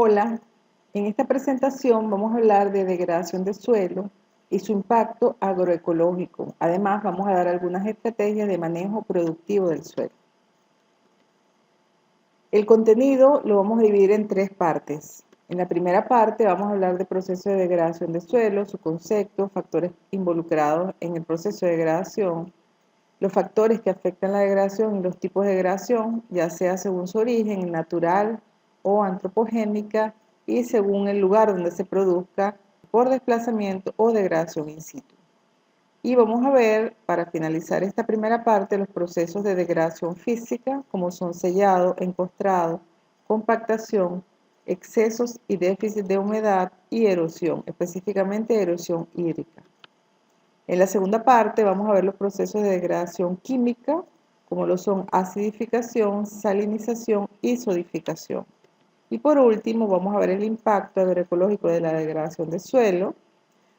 Hola, en esta presentación vamos a hablar de degradación de suelo y su impacto agroecológico. Además, vamos a dar algunas estrategias de manejo productivo del suelo. El contenido lo vamos a dividir en tres partes. En la primera parte vamos a hablar del proceso de degradación de suelo, su concepto, factores involucrados en el proceso de degradación, los factores que afectan la degradación y los tipos de degradación, ya sea según su origen, natural o antropogénica, y según el lugar donde se produzca por desplazamiento o degradación in situ. Y vamos a ver, para finalizar esta primera parte, los procesos de degradación física, como son sellado, encostrado, compactación, excesos y déficit de humedad y erosión, específicamente erosión hídrica. En la segunda parte vamos a ver los procesos de degradación química, como lo son acidificación, salinización y solidificación. Y por último vamos a ver el impacto agroecológico de la degradación de suelo.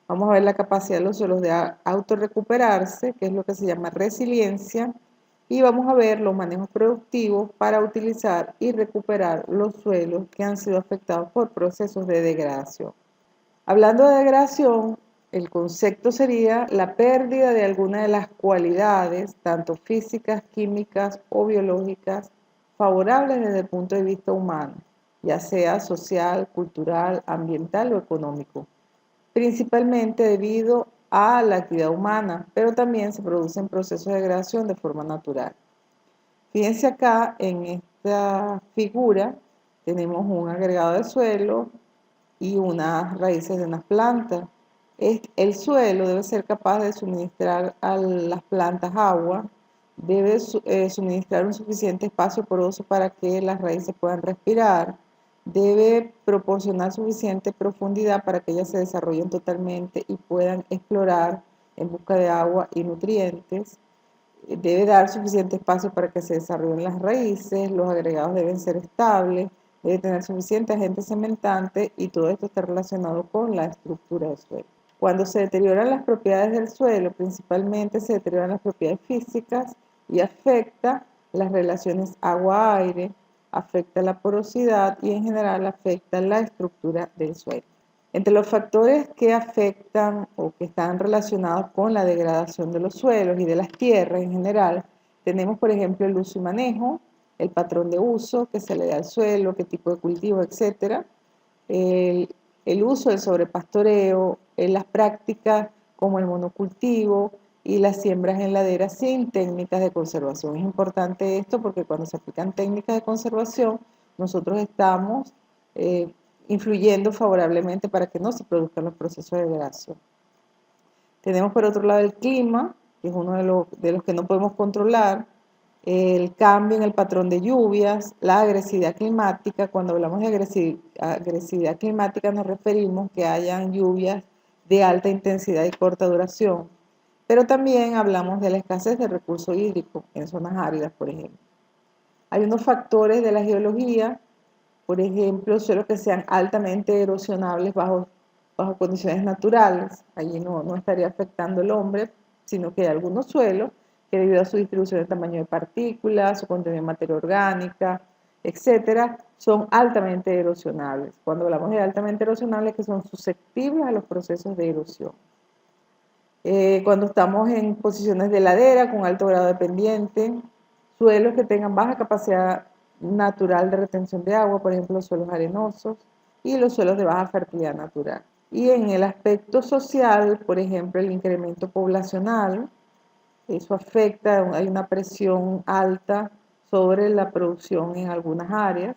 Vamos a ver la capacidad de los suelos de autorrecuperarse, que es lo que se llama resiliencia, y vamos a ver los manejos productivos para utilizar y recuperar los suelos que han sido afectados por procesos de degradación. Hablando de degradación, el concepto sería la pérdida de alguna de las cualidades, tanto físicas, químicas o biológicas, favorables desde el punto de vista humano, ya sea social, cultural, ambiental o económico, principalmente debido a la actividad humana, pero también se producen procesos de degradación de forma natural. Fíjense acá en esta figura, tenemos un agregado de suelo y unas raíces de unas plantas. El suelo debe ser capaz de suministrar a las plantas agua, debe suministrar un suficiente espacio poroso para que las raíces puedan respirar, debe proporcionar suficiente profundidad para que ellas se desarrollen totalmente y puedan explorar en busca de agua y nutrientes. Debe dar suficiente espacio para que se desarrollen las raíces, los agregados deben ser estables, debe tener suficiente agente cementante y todo esto está relacionado con la estructura del suelo. Cuando se deterioran las propiedades del suelo, principalmente se deterioran las propiedades físicas y afecta las relaciones agua-aire, afecta la porosidad y en general afecta la estructura del suelo. Entre los factores que afectan o que están relacionados con la degradación de los suelos y de las tierras en general, tenemos por ejemplo el uso y manejo, el patrón de uso que se le da al suelo, qué tipo de cultivo, etc. El uso del sobrepastoreo, las prácticas como el monocultivo y las siembras en laderas sin técnicas de conservación. Es importante esto porque cuando se aplican técnicas de conservación, nosotros estamos influyendo favorablemente para que no se produzcan los procesos de degradación. Tenemos por otro lado el clima, que es uno de los que no podemos controlar, el cambio en el patrón de lluvias, la agresividad climática. Cuando hablamos de agresividad climática nos referimos que hayan lluvias de alta intensidad y corta duración, pero también hablamos de la escasez de recursos hídricos en zonas áridas, por ejemplo. Hay unos factores de la geología, por ejemplo, suelos que sean altamente erosionables bajo condiciones naturales. Allí no estaría afectando el hombre, sino que hay algunos suelos que debido a su distribución de tamaño de partículas, su contenido de materia orgánica, etcétera, son altamente erosionables. Cuando hablamos de altamente erosionables, que son susceptibles a los procesos de erosión. Cuando estamos en posiciones de ladera con alto grado de pendiente, suelos que tengan baja capacidad natural de retención de agua, por ejemplo, los suelos arenosos y los suelos de baja fertilidad natural. Y en el aspecto social, por ejemplo, el incremento poblacional, eso afecta, hay una presión alta sobre la producción en algunas áreas.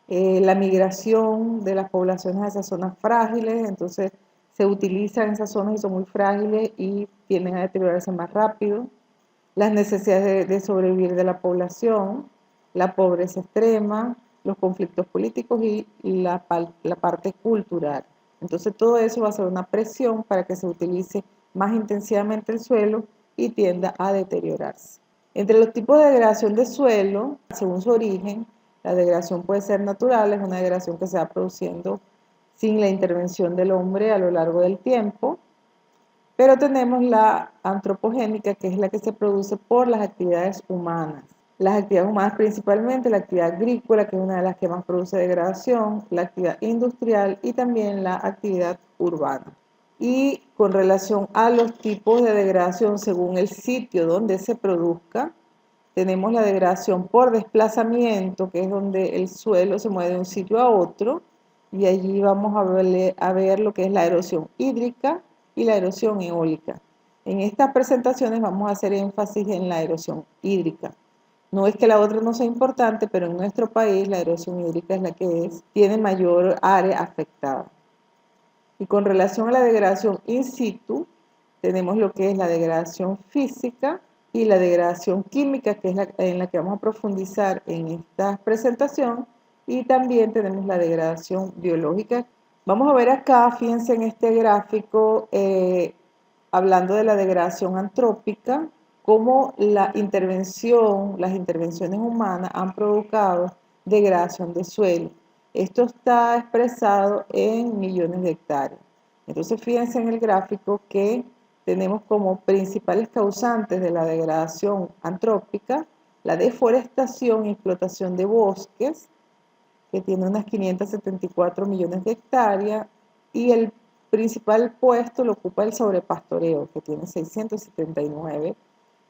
La migración de las poblaciones a esas zonas frágiles, entonces se utilizan esas zonas y son muy frágiles y tienden a deteriorarse más rápido. Las necesidades de sobrevivir de la población, la pobreza extrema, los conflictos políticos y la parte cultural. Entonces todo eso va a ser una presión para que se utilice más intensivamente el suelo y tienda a deteriorarse. Entre los tipos de degradación de suelo, según su origen, la degradación puede ser natural, es una degradación que se va produciendo sin la intervención del hombre a lo largo del tiempo, pero tenemos la antropogénica, que es la que se produce por las actividades humanas. Las actividades humanas principalmente, la actividad agrícola, que es una de las que más produce degradación, la actividad industrial y también la actividad urbana. Y con relación a los tipos de degradación según el sitio donde se produzca, tenemos la degradación por desplazamiento, que es donde el suelo se mueve de un sitio a otro, y allí vamos a ver lo que es la erosión hídrica y la erosión eólica. En estas presentaciones vamos a hacer énfasis en la erosión hídrica. No es que la otra no sea importante, pero en nuestro país la erosión hídrica es la que tiene mayor área afectada. Y con relación a la degradación in situ, tenemos lo que es la degradación física y la degradación química, que es en la que vamos a profundizar en esta presentación, y también tenemos la degradación biológica. Vamos a ver acá, fíjense en este gráfico, hablando de la degradación antrópica, cómo las intervenciones humanas han provocado degradación de suelo. Esto está expresado en millones de hectáreas. Entonces, fíjense en el gráfico que tenemos como principales causantes de la degradación antrópica la deforestación y explotación de bosques, que tiene unas 574 millones de hectáreas, y el principal puesto lo ocupa el sobrepastoreo, que tiene 679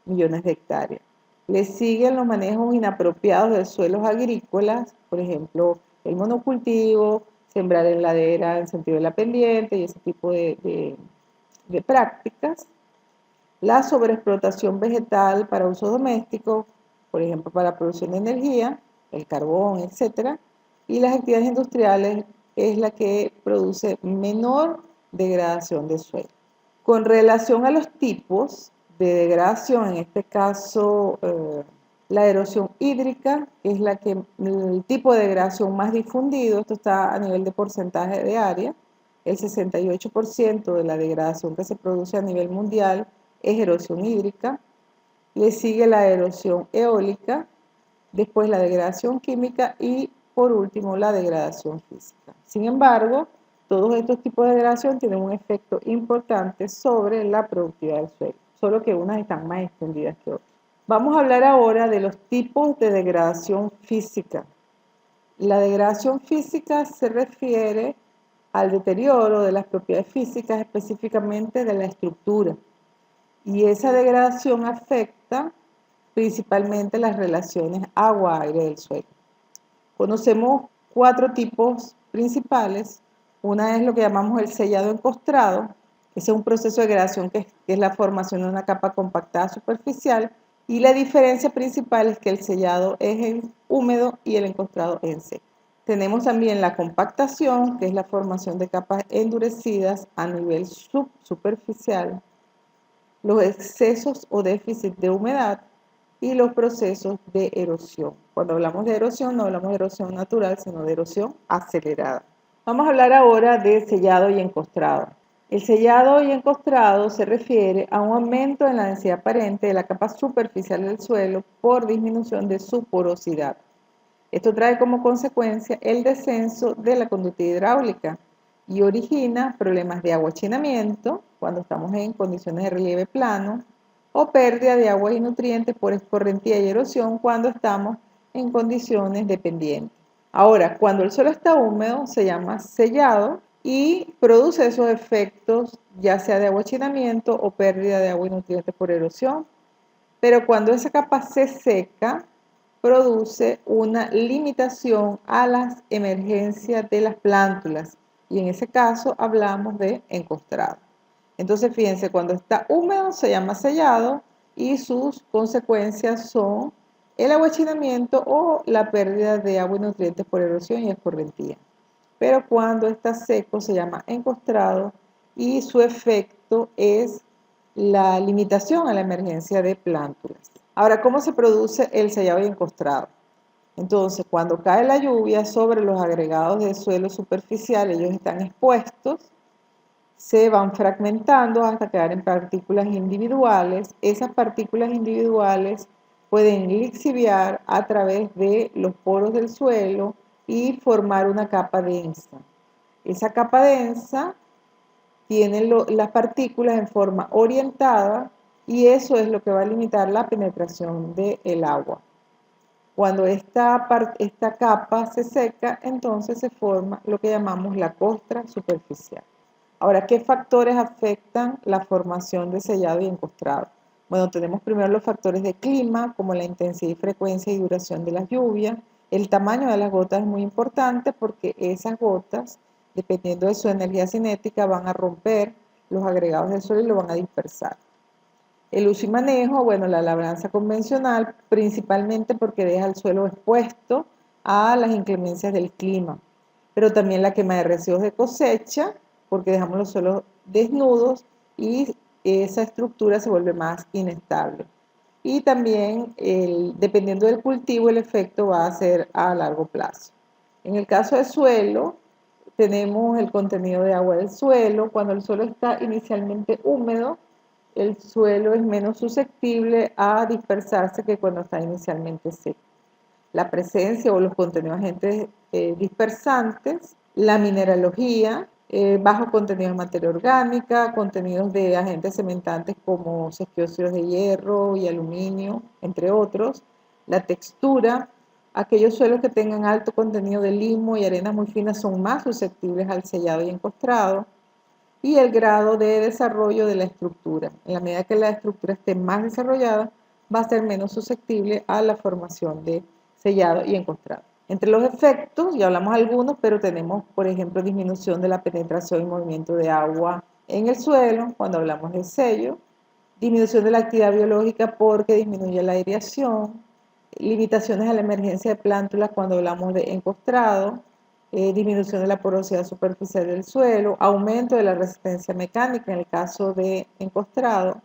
millones de hectáreas. Le siguen los manejos inapropiados de suelos agrícolas, por ejemplo, el monocultivo, sembrar en ladera en sentido de la pendiente y ese tipo de prácticas. La sobreexplotación vegetal para uso doméstico, por ejemplo, para producción de energía, el carbón, etc. Y las actividades industriales es la que produce menor degradación de suelo. Con relación a los tipos de degradación, en este caso la erosión hídrica, que es el tipo de degradación más difundido, esto está a nivel de porcentaje de área, el 68% de la degradación que se produce a nivel mundial es erosión hídrica, le sigue la erosión eólica, después la degradación química y por último la degradación física. Sin embargo, todos estos tipos de degradación tienen un efecto importante sobre la productividad del suelo, solo que unas están más extendidas que otras. Vamos a hablar ahora de los tipos de degradación física. La degradación física se refiere al deterioro de las propiedades físicas, específicamente de la estructura. Y esa degradación afecta principalmente las relaciones agua-aire del suelo. Conocemos 4 tipos principales. Una es lo que llamamos el sellado encostrado. Ese es un proceso de degradación que es la formación de una capa compactada superficial. Y la diferencia principal es que el sellado es en húmedo y el encostrado en seco. Tenemos también la compactación, que es la formación de capas endurecidas a nivel subsuperficial, los excesos o déficit de humedad y los procesos de erosión. Cuando hablamos de erosión, no hablamos de erosión natural, sino de erosión acelerada. Vamos a hablar ahora de sellado y encostrado. El sellado y encostrado se refiere a un aumento en la densidad aparente de la capa superficial del suelo por disminución de su porosidad. Esto trae como consecuencia el descenso de la conductividad hidráulica y origina problemas de agüechinamiento cuando estamos en condiciones de relieve plano o pérdida de agua y nutrientes por escorrentía y erosión cuando estamos en condiciones de pendiente. Ahora, cuando el suelo está húmedo se llama sellado y produce esos efectos ya sea de agüechinamiento o pérdida de agua y nutrientes por erosión, pero cuando esa capa se seca produce una limitación a las emergencias de las plántulas y en ese caso hablamos de encostrado. Entonces fíjense, cuando está húmedo se llama sellado y sus consecuencias son el agüechinamiento o la pérdida de agua y nutrientes por erosión y escorrentía. Pero cuando está seco se llama encostrado y su efecto es la limitación a la emergencia de plántulas. Ahora, ¿cómo se produce el sellado y encostrado? Entonces, cuando cae la lluvia sobre los agregados de suelo superficial, ellos están expuestos, se van fragmentando hasta quedar en partículas individuales. Esas partículas individuales pueden lixiviar a través de los poros del suelo y formar una capa densa. Esa capa densa tiene las partículas en forma orientada y eso es lo que va a limitar la penetración del agua. Cuando esta capa se seca, entonces se forma lo que llamamos la costra superficial. Ahora, ¿qué factores afectan la formación de sellado y encostrado? Bueno, tenemos primero los factores de clima, como la intensidad y frecuencia y duración de las lluvias. El tamaño de las gotas es muy importante porque esas gotas, dependiendo de su energía cinética, van a romper los agregados del suelo y lo van a dispersar. El uso y manejo, bueno, la labranza convencional, principalmente porque deja el suelo expuesto a las inclemencias del clima, pero también la quema de residuos de cosecha, porque dejamos los suelos desnudos y esa estructura se vuelve más inestable. Y también, dependiendo del cultivo, el efecto va a ser a largo plazo. En el caso del suelo, tenemos el contenido de agua del suelo. Cuando el suelo está inicialmente húmedo, el suelo es menos susceptible a dispersarse que cuando está inicialmente seco. La presencia o los contenidos de agentes dispersantes, la mineralogía, bajo contenido de materia orgánica, contenidos de agentes cementantes como sesquióxidos de hierro y aluminio, entre otros, la textura, aquellos suelos que tengan alto contenido de limo y arenas muy finas son más susceptibles al sellado y encostrado, y el grado de desarrollo de la estructura. En la medida que la estructura esté más desarrollada, va a ser menos susceptible a la formación de sellado y encostrado. Entre los efectos, ya hablamos algunos, pero tenemos, por ejemplo, disminución de la penetración y movimiento de agua en el suelo, cuando hablamos de sello, disminución de la actividad biológica porque disminuye la aireación, limitaciones a la emergencia de plántulas cuando hablamos de encostrado, disminución de la porosidad superficial del suelo, aumento de la resistencia mecánica en el caso de encostrado,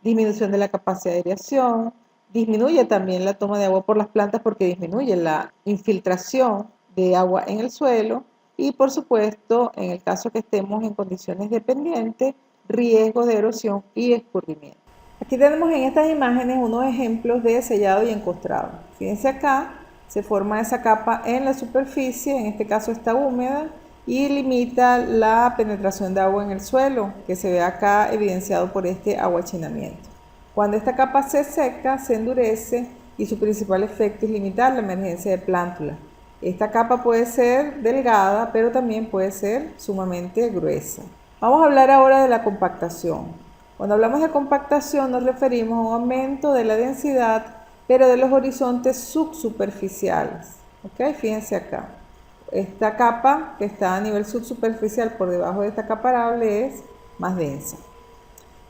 disminución de la capacidad de aireación, disminuye también la toma de agua por las plantas porque disminuye la infiltración de agua en el suelo y, por supuesto, en el caso que estemos en condiciones dependientes, riesgo de erosión y escurrimiento. Aquí tenemos en estas imágenes unos ejemplos de sellado y encostrado. Fíjense acá, se forma esa capa en la superficie, en este caso está húmeda, y limita la penetración de agua en el suelo, que se ve acá evidenciado por este aguachinamiento. Cuando esta capa se seca, se endurece y su principal efecto es limitar la emergencia de plántulas. Esta capa puede ser delgada, pero también puede ser sumamente gruesa. Vamos a hablar ahora de la compactación. Cuando hablamos de compactación nos referimos a un aumento de la densidad, pero de los horizontes subsuperficiales. ¿Ok? Fíjense acá. Esta capa que está a nivel subsuperficial por debajo de esta capa arable es más densa.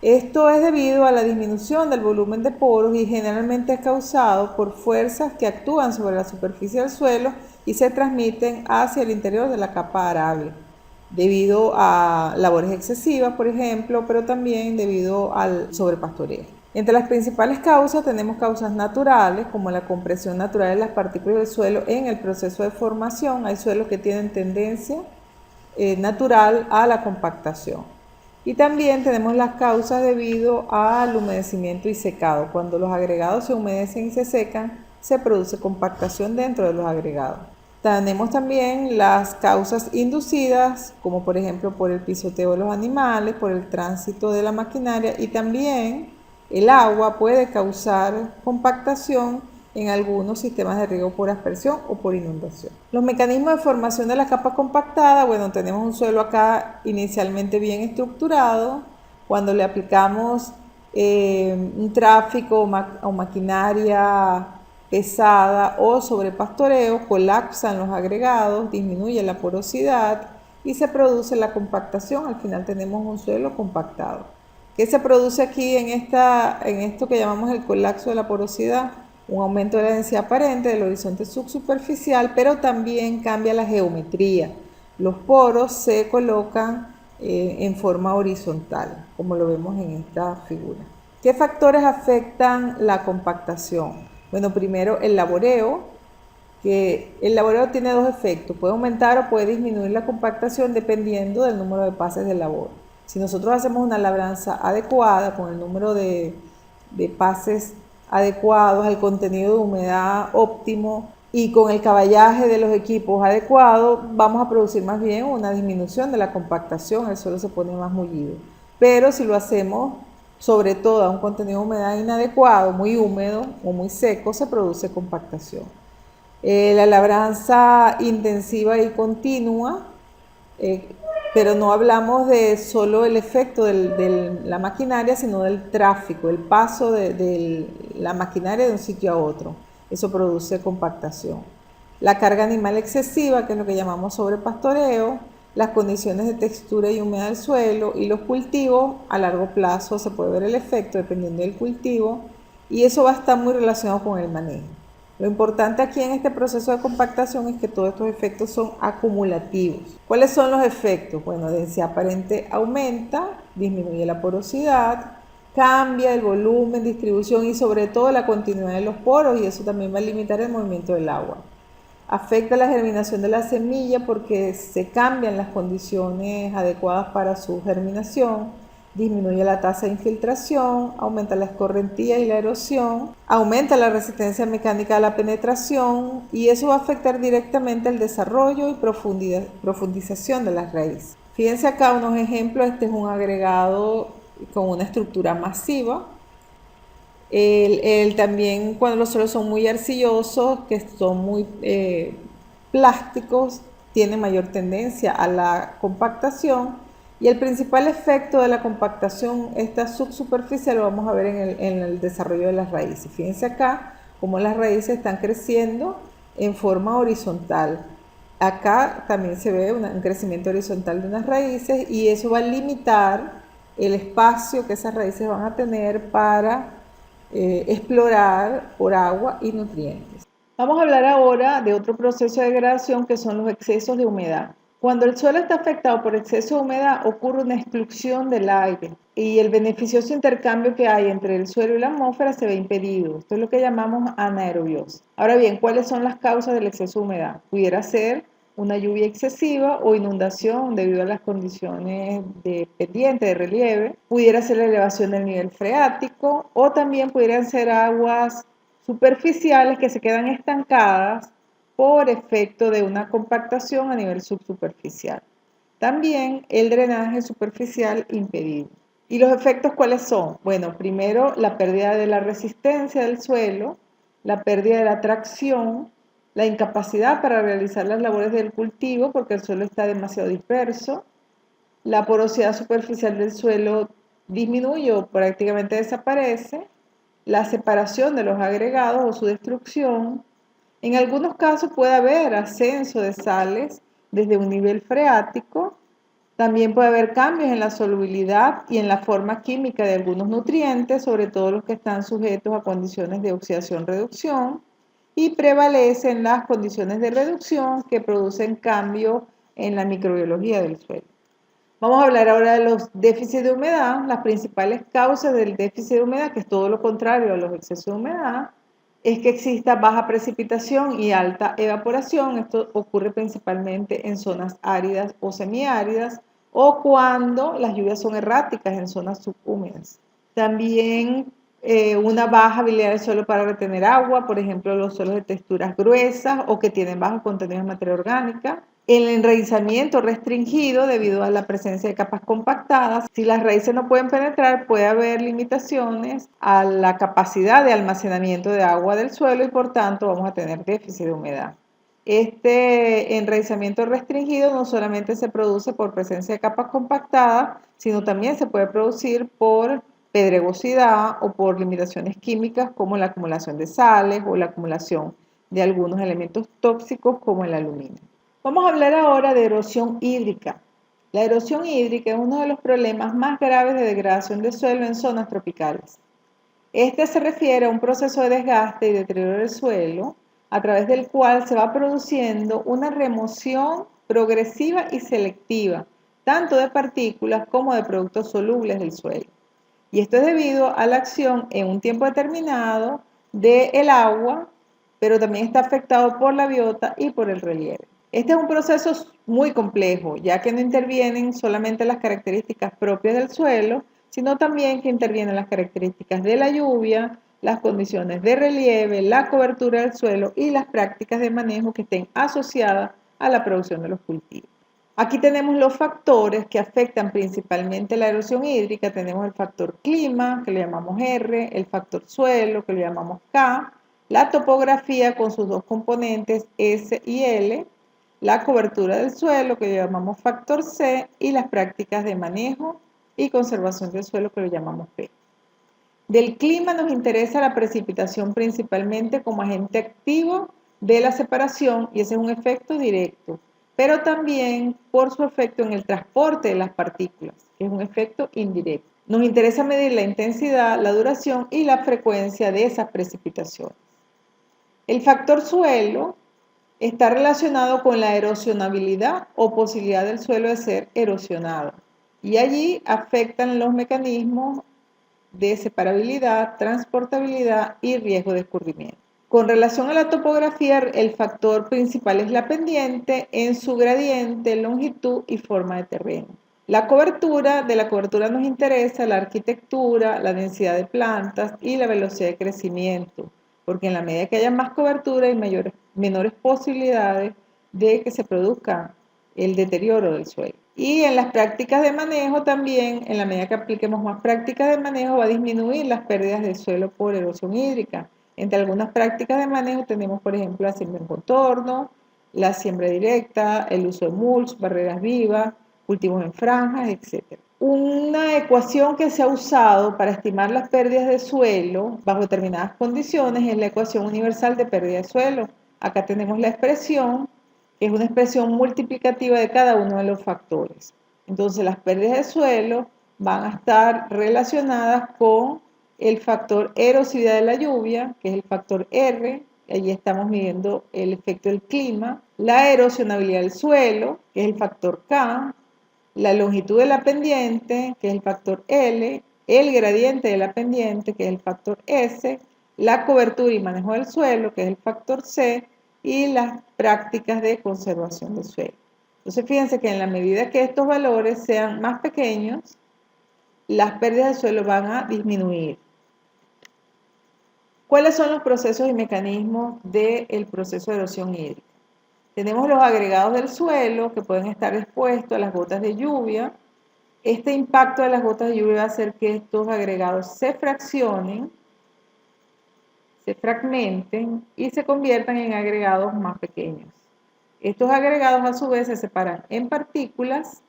Esto es debido a la disminución del volumen de poros y generalmente es causado por fuerzas que actúan sobre la superficie del suelo y se transmiten hacia el interior de la capa arable, debido a labores excesivas, por ejemplo, pero también debido al sobrepastoreo. Entre las principales causas tenemos causas naturales, como la compresión natural de las partículas del suelo en el proceso de formación. Hay suelos que tienen tendencia natural a la compactación. Y también tenemos las causas debido al humedecimiento y secado. Cuando los agregados se humedecen y se secan, se produce compactación dentro de los agregados. Tenemos también las causas inducidas, como por ejemplo por el pisoteo de los animales, por el tránsito de la maquinaria, y también el agua puede causar compactación en algunos sistemas de riego por aspersión o por inundación. Los mecanismos de formación de la capa compactada, bueno, tenemos un suelo acá inicialmente bien estructurado. Cuando le aplicamos un tráfico o maquinaria pesada o sobrepastoreo, colapsan los agregados, disminuye la porosidad y se produce la compactación. Al final tenemos un suelo compactado. ¿Qué se produce aquí en esto que llamamos el colapso de la porosidad? Un aumento de la densidad aparente del horizonte subsuperficial, pero también cambia la geometría. Los poros se colocan en forma horizontal, como lo vemos en esta figura. ¿Qué factores afectan la compactación? Bueno, primero el laboreo, que el laboreo tiene dos efectos, puede aumentar o puede disminuir la compactación dependiendo del número de pases de labor. Si nosotros hacemos una labranza adecuada con el número de pases adecuados, el contenido de humedad óptimo y con el caballaje de los equipos adecuados, vamos a producir más bien una disminución de la compactación, el suelo se pone más mullido. Pero si lo hacemos sobre todo a un contenido de humedad inadecuado, muy húmedo o muy seco, se produce compactación. La labranza intensiva y continua, eh, pero no hablamos de solo el efecto de la maquinaria, sino del tráfico, el paso de la maquinaria de un sitio a otro. Eso produce compactación. La carga animal excesiva, que es lo que llamamos sobrepastoreo, las condiciones de textura y humedad del suelo y los cultivos, a largo plazo se puede ver el efecto dependiendo del cultivo y eso va a estar muy relacionado con el manejo. Lo importante aquí en este proceso de compactación es que todos estos efectos son acumulativos. ¿Cuáles son los efectos? Bueno, densidad aparente aumenta, disminuye la porosidad, cambia el volumen, distribución y sobre todo la continuidad de los poros y eso también va a limitar el movimiento del agua. Afecta la germinación de la semilla porque se cambian las condiciones adecuadas para su germinación, disminuye la tasa de infiltración, aumenta la escorrentía y la erosión, aumenta la resistencia mecánica a la penetración y eso va a afectar directamente el desarrollo y profundización de las raíces. Fíjense acá unos ejemplos, este es un agregado con una estructura masiva. También cuando los suelos son muy arcillosos, que son muy plásticos, tiene mayor tendencia a la compactación y el principal efecto de la compactación, esta subsuperficial, lo vamos a ver en el desarrollo de las raíces. Fíjense acá cómo las raíces están creciendo en forma horizontal. Acá también se ve un crecimiento horizontal de unas raíces y eso va a limitar el espacio que esas raíces van a tener para explorar por agua y nutrientes. Vamos a hablar ahora de otro proceso de degradación que son los excesos de humedad. Cuando el suelo está afectado por exceso de humedad ocurre una exclusión del aire y el beneficioso intercambio que hay entre el suelo y la atmósfera se ve impedido. Esto es lo que llamamos anaerobiosis. Ahora bien, ¿cuáles son las causas del exceso de humedad? Pudiera ser una lluvia excesiva o inundación debido a las condiciones de pendiente, de relieve. Pudiera ser la elevación del nivel freático o también pudieran ser aguas superficiales que se quedan estancadas por efecto de una compactación a nivel subsuperficial. También el drenaje superficial impedido. ¿Y los efectos cuáles son? Bueno, primero la pérdida de la resistencia del suelo, la pérdida de la tracción, la incapacidad para realizar las labores del cultivo porque el suelo está demasiado disperso, la porosidad superficial del suelo disminuye o prácticamente desaparece, la separación de los agregados o su destrucción. En algunos casos puede haber ascenso de sales desde un nivel freático. También puede haber cambios en la solubilidad y en la forma química de algunos nutrientes, sobre todo los que están sujetos a condiciones de oxidación-reducción, y prevalecen las condiciones de reducción que producen cambios en la microbiología del suelo. Vamos a hablar ahora de los déficits de humedad. Las principales causas del déficit de humedad, que es todo lo contrario a los excesos de humedad, es que exista baja precipitación y alta evaporación. Esto ocurre principalmente en zonas áridas o semiáridas o cuando las lluvias son erráticas en zonas subhúmedas. También una baja habilidad del suelo para retener agua, por ejemplo, los suelos de texturas gruesas o que tienen bajo contenido de materia orgánica. El enraizamiento restringido debido a la presencia de capas compactadas. Si las raíces no pueden penetrar, puede haber limitaciones a la capacidad de almacenamiento de agua del suelo y por tanto vamos a tener déficit de humedad. Este enraizamiento restringido no solamente se produce por presencia de capas compactadas, sino también se puede producir por pedregosidad o por limitaciones químicas como la acumulación de sales o la acumulación de algunos elementos tóxicos como el aluminio. Vamos a hablar ahora de erosión hídrica. La erosión hídrica es uno de los problemas más graves de degradación de suelo en zonas tropicales. Este se refiere a un proceso de desgaste y deterioro del suelo a través del cual se va produciendo una remoción progresiva y selectiva, tanto de partículas como de productos solubles del suelo. Y esto es debido a la acción en un tiempo determinado del agua, pero también está afectado por la biota y por el relieve. Este es un proceso muy complejo, ya que no intervienen solamente las características propias del suelo, sino también que intervienen las características de la lluvia, las condiciones de relieve, la cobertura del suelo y las prácticas de manejo que estén asociadas a la producción de los cultivos. Aquí tenemos los factores que afectan principalmente la erosión hídrica. Tenemos el factor clima, que le llamamos R, el factor suelo, que le llamamos K, la topografía con sus dos componentes S y L, la cobertura del suelo que llamamos factor C y las prácticas de manejo y conservación del suelo que lo llamamos P. Del clima nos interesa la precipitación principalmente como agente activo de la separación y ese es un efecto directo, pero también por su efecto en el transporte de las partículas, que es un efecto indirecto. Nos interesa medir la intensidad, la duración y la frecuencia de esas precipitaciones. El factor suelo está relacionado con la erosionabilidad o posibilidad del suelo de ser erosionado y allí afectan los mecanismos de separabilidad, transportabilidad y riesgo de escurrimiento. Con relación a la topografía, el factor principal es la pendiente en su gradiente, longitud y forma de terreno. La cobertura, de la cobertura nos interesa la arquitectura, la densidad de plantas y la velocidad de crecimiento, porque en la medida que haya más cobertura hay menores posibilidades de que se produzca el deterioro del suelo. Y en las prácticas de manejo también, en la medida que apliquemos más prácticas de manejo, va a disminuir las pérdidas de suelo por erosión hídrica. Entre algunas prácticas de manejo tenemos, por ejemplo, la siembra en contorno, la siembra directa, el uso de mulch, barreras vivas, cultivos en franjas, etc. Una ecuación que se ha usado para estimar las pérdidas de suelo bajo determinadas condiciones es la ecuación universal de pérdida de suelo. Acá tenemos la expresión, que es una expresión multiplicativa de cada uno de los factores. Entonces, las pérdidas de suelo van a estar relacionadas con el factor erosividad de la lluvia, que es el factor R, allí estamos midiendo el efecto del clima, la erosionabilidad del suelo, que es el factor K, la longitud de la pendiente, que es el factor L, el gradiente de la pendiente, que es el factor S, la cobertura y manejo del suelo, que es el factor C, y las prácticas de conservación del suelo. Entonces, fíjense que en la medida que estos valores sean más pequeños, las pérdidas de suelo van a disminuir. ¿Cuáles son los procesos y mecanismos del proceso de erosión hídrica? Tenemos los agregados del suelo que pueden estar expuestos a las gotas de lluvia. Este impacto de las gotas de lluvia va a hacer que estos agregados se fraccionen, se fragmenten y se conviertan en agregados más pequeños. Estos agregados a su vez se separan en partículas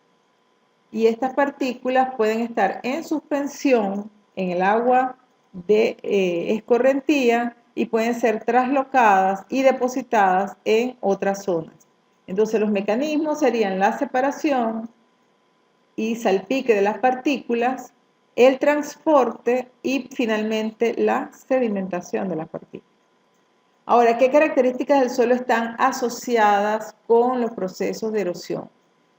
y estas partículas pueden estar en suspensión en el agua de escorrentía y pueden ser traslocadas y depositadas en otras zonas. Entonces los mecanismos serían la separación y salpique de las partículas, el transporte y finalmente la sedimentación de las partículas. Ahora, ¿qué características del suelo están asociadas con los procesos de erosión?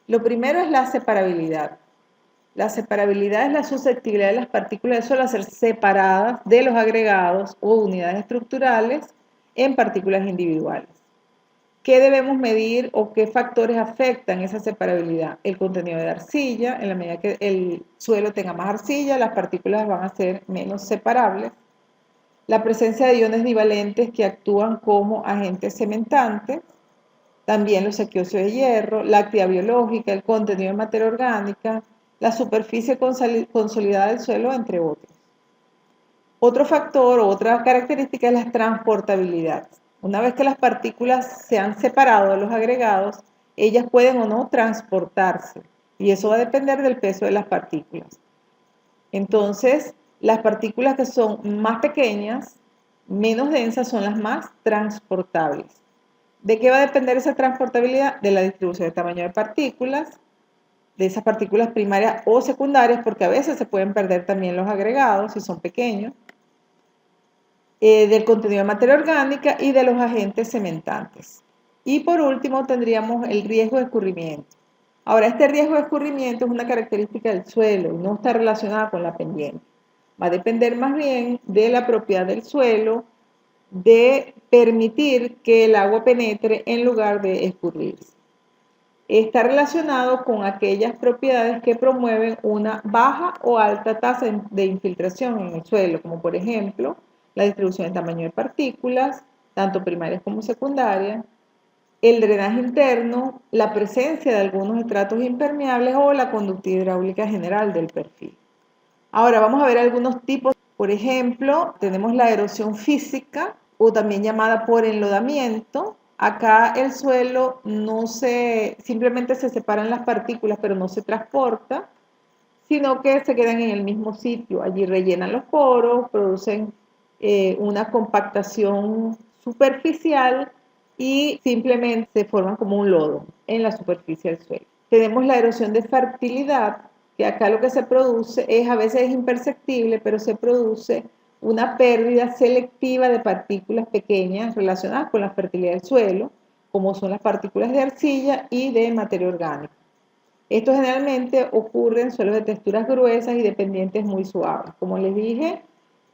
Lo primero es la separabilidad. La separabilidad es la susceptibilidad de las partículas del suelo a ser separadas de los agregados o unidades estructurales en partículas individuales. ¿Qué debemos medir o qué factores afectan esa separabilidad? El contenido de arcilla, en la medida que el suelo tenga más arcilla, las partículas van a ser menos separables. La presencia de iones divalentes que actúan como agentes cementantes, también los aqueosios de hierro, la actividad biológica, el contenido de materia orgánica, la superficie consolidada del suelo, entre otros. Otro factor o otra característica es la transportabilidad. Una vez que las partículas se han separado de los agregados, ellas pueden o no transportarse y eso va a depender del peso de las partículas. Entonces, las partículas que son más pequeñas, menos densas, son las más transportables. ¿De qué va a depender esa transportabilidad? De la distribución de tamaño de partículas, de esas partículas primarias o secundarias, porque a veces se pueden perder también los agregados si son pequeños, del contenido de materia orgánica y de los agentes cementantes. Y por último tendríamos el riesgo de escurrimiento. Ahora, este riesgo de escurrimiento es una característica del suelo y no está relacionada con la pendiente. Va a depender más bien de la propiedad del suelo de permitir que el agua penetre en lugar de escurrirse. Está relacionado con aquellas propiedades que promueven una baja o alta tasa de infiltración en el suelo, como por ejemplo la distribución de tamaño de partículas, tanto primarias como secundarias, el drenaje interno, la presencia de algunos estratos impermeables o la conductividad hidráulica general del perfil. Ahora vamos a ver algunos tipos. Por ejemplo, tenemos la erosión física, o también llamada por enlodamiento. Acá el suelo simplemente se separan las partículas, pero no se transporta, sino que se quedan en el mismo sitio. Allí rellenan los poros, producen una compactación superficial y simplemente se forman como un lodo en la superficie del suelo. Tenemos la erosión de fertilidad, que acá lo que se produce a veces es imperceptible, pero se produce una pérdida selectiva de partículas pequeñas relacionadas con la fertilidad del suelo, como son las partículas de arcilla y de materia orgánica. Esto generalmente ocurre en suelos de texturas gruesas y de pendientes muy suaves. Como les dije,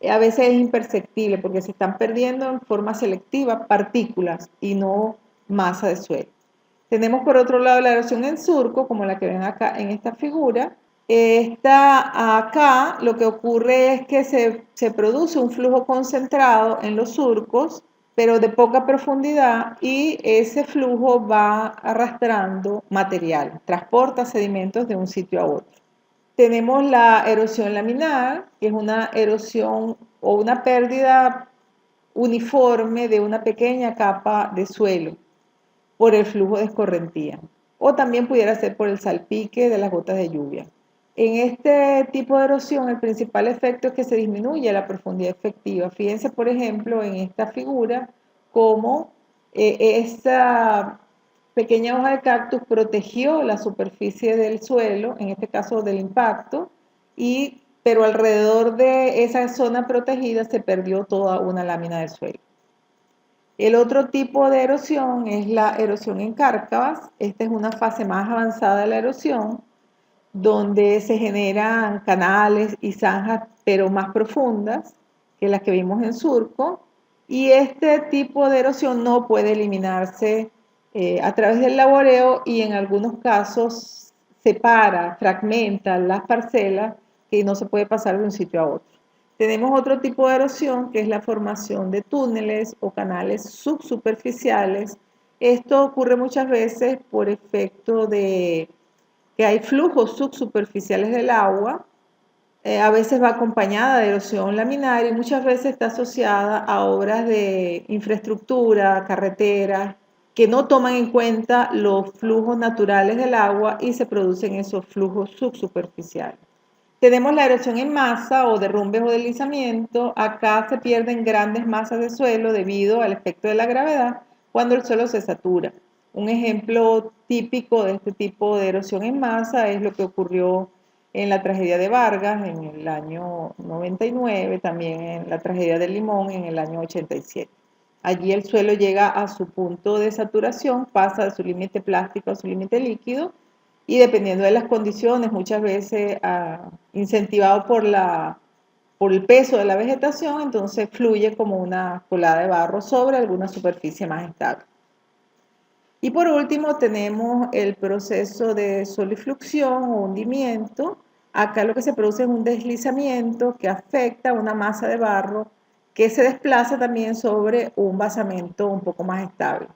a veces es imperceptible porque se están perdiendo en forma selectiva partículas y no masa de suelo. Tenemos por otro lado la erosión en surco, como la que ven acá en esta figura. Acá lo que ocurre es que se produce un flujo concentrado en los surcos, pero de poca profundidad, y ese flujo va arrastrando material, transporta sedimentos de un sitio a otro. Tenemos la erosión laminar, que es una erosión o una pérdida uniforme de una pequeña capa de suelo por el flujo de escorrentía, o también pudiera ser por el salpique de las gotas de lluvia. En este tipo de erosión, el principal efecto es que se disminuye la profundidad efectiva. Fíjense, por ejemplo, en esta figura, cómo esta pequeña hoja de cactus protegió la superficie del suelo, en este caso del impacto, pero alrededor de esa zona protegida se perdió toda una lámina del suelo. El otro tipo de erosión es la erosión en cárcavas. Esta es una fase más avanzada de la erosión, donde se generan canales y zanjas, pero más profundas que las que vimos en surco. Y este tipo de erosión no puede eliminarse a través del laboreo y en algunos casos separa, fragmenta las parcelas que no se puede pasar de un sitio a otro. Tenemos otro tipo de erosión que es la formación de túneles o canales subsuperficiales. Esto ocurre muchas veces por efecto de que hay flujos subsuperficiales del agua. A veces va acompañada de erosión laminar y muchas veces está asociada a obras de infraestructura, carreteras, que no toman en cuenta los flujos naturales del agua y se producen esos flujos subsuperficiales. Tenemos la erosión en masa o derrumbes o deslizamiento. Acá se pierden grandes masas de suelo debido al efecto de la gravedad cuando el suelo se satura. Un ejemplo típico de este tipo de erosión en masa es lo que ocurrió en la tragedia de Vargas en el año 99, también en la tragedia de Limón en el año 87. Allí el suelo llega a su punto de saturación, pasa de su límite plástico a su límite líquido y dependiendo de las condiciones, muchas veces incentivado por el peso de la vegetación, entonces fluye como una colada de barro sobre alguna superficie más estable. Y por último tenemos el proceso de solifluxión o hundimiento. Acá lo que se produce es un deslizamiento que afecta a una masa de barro que se desplaza también sobre un basamento un poco más estable.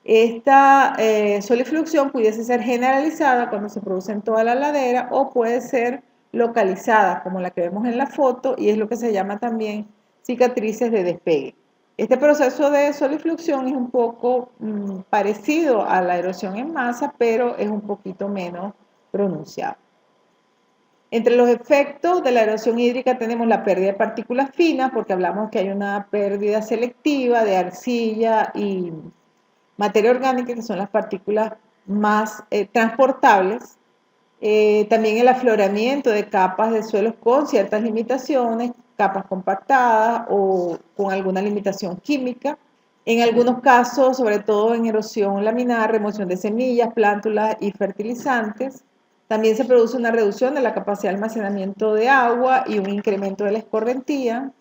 Esta solifluxión pudiese ser generalizada cuando se produce en toda la ladera o puede ser localizada como la que vemos en la foto y es lo que se llama también cicatrices de despegue. Este proceso de solifluxión es un poco parecido a la erosión en masa, pero es un poquito menos pronunciado. Entre los efectos de la erosión hídrica tenemos la pérdida de partículas finas, porque hablamos que hay una pérdida selectiva de arcilla y materia orgánica, que son las partículas más transportables. También el afloramiento de capas de suelos con ciertas limitaciones, capas compactadas o con alguna limitación química. En algunos casos, sobre todo en erosión laminar, remoción de semillas, plántulas y fertilizantes. También se produce una reducción de la capacidad de almacenamiento de agua y un incremento de la escorrentía.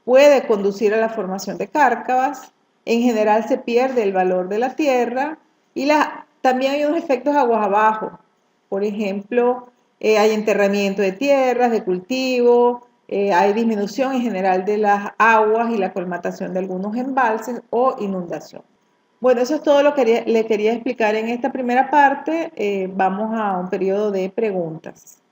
Puede conducir a la formación de cárcavas. En general se pierde el valor de la tierra y también hay unos efectos aguas abajo. Por ejemplo, hay enterramiento de tierras, de cultivo, hay disminución en general de las aguas y la colmatación de algunos embalses o inundación. Bueno, eso es todo lo que le quería explicar en esta primera parte. Vamos a un periodo de preguntas.